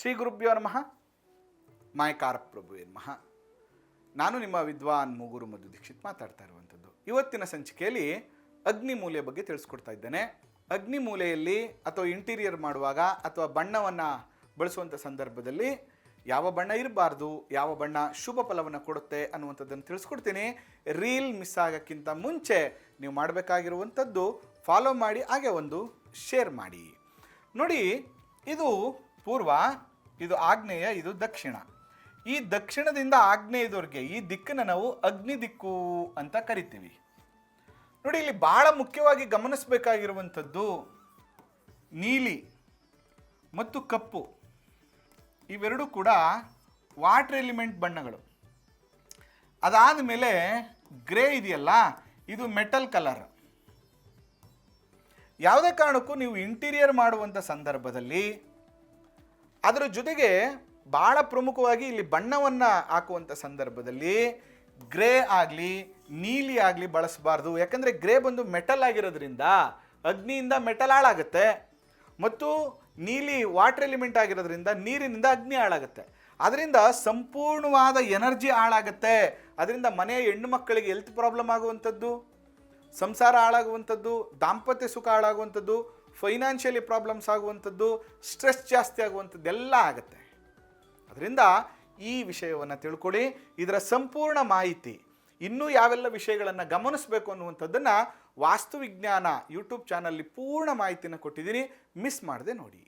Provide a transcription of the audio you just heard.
ಶ್ರೀ ಗುರುಭ್ಯೋ ನಮಃ. ಮಾಯಕಾರ ಪ್ರಭುವೇ ನಮಃ. ನಾನು ನಿಮ್ಮ ವಿದ್ವಾನ್ ಮೂಗೂರು ಮಧು ದೀಕ್ಷಿತ್ ಮಾತಾಡ್ತಾ ಇರುವಂಥದ್ದು. ಇವತ್ತಿನ ಸಂಚಿಕೆಯಲ್ಲಿ ಅಗ್ನಿಮೂಲೆ ಬಗ್ಗೆ ತಿಳಿಸ್ಕೊಡ್ತಾ ಇದ್ದೇನೆ. ಅಗ್ನಿಮೂಲೆಯಲ್ಲಿ ಅಥವಾ ಇಂಟೀರಿಯರ್ ಮಾಡುವಾಗ ಅಥವಾ ಬಣ್ಣವನ್ನು ಬಳಸುವಂಥ ಸಂದರ್ಭದಲ್ಲಿ ಯಾವ ಬಣ್ಣ ಇರಬಾರ್ದು, ಯಾವ ಬಣ್ಣ ಶುಭ ಫಲವನ್ನು ಕೊಡುತ್ತೆ ಅನ್ನುವಂಥದ್ದನ್ನು ತಿಳಿಸ್ಕೊಡ್ತೀನಿ. ರೀಲ್ ಮಿಸ್ ಆಗೋಕ್ಕಿಂತ ಮುಂಚೆ ನೀವು ಮಾಡಬೇಕಾಗಿರುವಂಥದ್ದು ಫಾಲೋ ಮಾಡಿ, ಹಾಗೆ ಒಂದು ಶೇರ್ ಮಾಡಿ. ನೋಡಿ, ಇದು ಪೂರ್ವ, ಇದು ಆಗ್ನೇಯ, ಇದು ದಕ್ಷಿಣ. ಈ ದಕ್ಷಿಣದಿಂದ ಆಗ್ನೇಯದವರೆಗೆ ಈ ದಿಕ್ಕನ್ನು ನಾವು ಅಗ್ನಿ ದಿಕ್ಕು ಅಂತ ಕರಿತೀವಿ. ನೋಡಿ, ಇಲ್ಲಿ ಬಹಳ ಮುಖ್ಯವಾಗಿ ಗಮನಿಸಬೇಕಾಗಿರುವಂಥದ್ದು ನೀಲಿ ಮತ್ತು ಕಪ್ಪು ಇವೆರಡೂ ಕೂಡ ವಾಟರ್ ಎಲಿಮೆಂಟ್ ಬಣ್ಣಗಳು. ಅದಾದ ಮೇಲೆ ಗ್ರೇ ಇದೆಯಲ್ಲ, ಇದು ಮೆಟಲ್ ಕಲರ್. ಯಾವುದೇ ಕಾರಣಕ್ಕೂ ನೀವು ಇಂಟೀರಿಯರ್ ಮಾಡುವಂಥ ಸಂದರ್ಭದಲ್ಲಿ ಅದರ ಜೊತೆಗೆ ಭಾಳ ಪ್ರಮುಖವಾಗಿ ಇಲ್ಲಿ ಬಣ್ಣವನ್ನು ಹಾಕುವಂಥ ಸಂದರ್ಭದಲ್ಲಿ ಗ್ರೇ ಆಗಲಿ ನೀಲಿ ಆಗಲಿ ಬಳಸಬಾರ್ದು. ಯಾಕಂದರೆ ಗ್ರೇ ಬಂದು ಮೆಟಲ್ ಆಗಿರೋದ್ರಿಂದ ಅಗ್ನಿಯಿಂದ ಮೆಟಲ್ ಹಾಳಾಗುತ್ತೆ, ಮತ್ತು ನೀಲಿ ವಾಟರ್ ಎಲಿಮೆಂಟ್ ಆಗಿರೋದ್ರಿಂದ ನೀರಿನಿಂದ ಅಗ್ನಿ ಹಾಳಾಗುತ್ತೆ. ಅದರಿಂದ ಸಂಪೂರ್ಣವಾದ ಎನರ್ಜಿ ಹಾಳಾಗುತ್ತೆ. ಅದರಿಂದ ಮನೆಯ ಹೆಣ್ಣು ಮಕ್ಕಳಿಗೆ ಹೆಲ್ತ್ ಪ್ರಾಬ್ಲಮ್ ಆಗುವಂಥದ್ದು, ಸಂಸಾರ ಹಾಳಾಗುವಂಥದ್ದು, ದಾಂಪತ್ಯ ಸುಖ ಹಾಳಾಗುವಂಥದ್ದು, ಫೈನಾನ್ಷಿಯಲಿ ಪ್ರಾಬ್ಲಮ್ಸ್ ಆಗುವಂಥದ್ದು, ಸ್ಟ್ರೆಸ್ ಜಾಸ್ತಿ ಆಗುವಂಥದ್ದು ಎಲ್ಲ ಆಗುತ್ತೆ. ಅದರಿಂದ ಈ ವಿಷಯವನ್ನು ತಿಳ್ಕೊಳ್ಳಿ. ಇದರ ಸಂಪೂರ್ಣ ಮಾಹಿತಿ, ಇನ್ನೂ ಯಾವೆಲ್ಲ ವಿಷಯಗಳನ್ನು ಗಮನಿಸಬೇಕು ಅನ್ನುವಂಥದ್ದನ್ನು ವಾಸ್ತುವಿಜ್ಞಾನ ಯೂಟ್ಯೂಬ್ ಚಾನಲ್ಲಿ ಪೂರ್ಣ ಮಾಹಿತಿಯನ್ನು ಕೊಟ್ಟಿದ್ದೀನಿ. ಮಿಸ್ ಮಾಡದೆ ನೋಡಿ.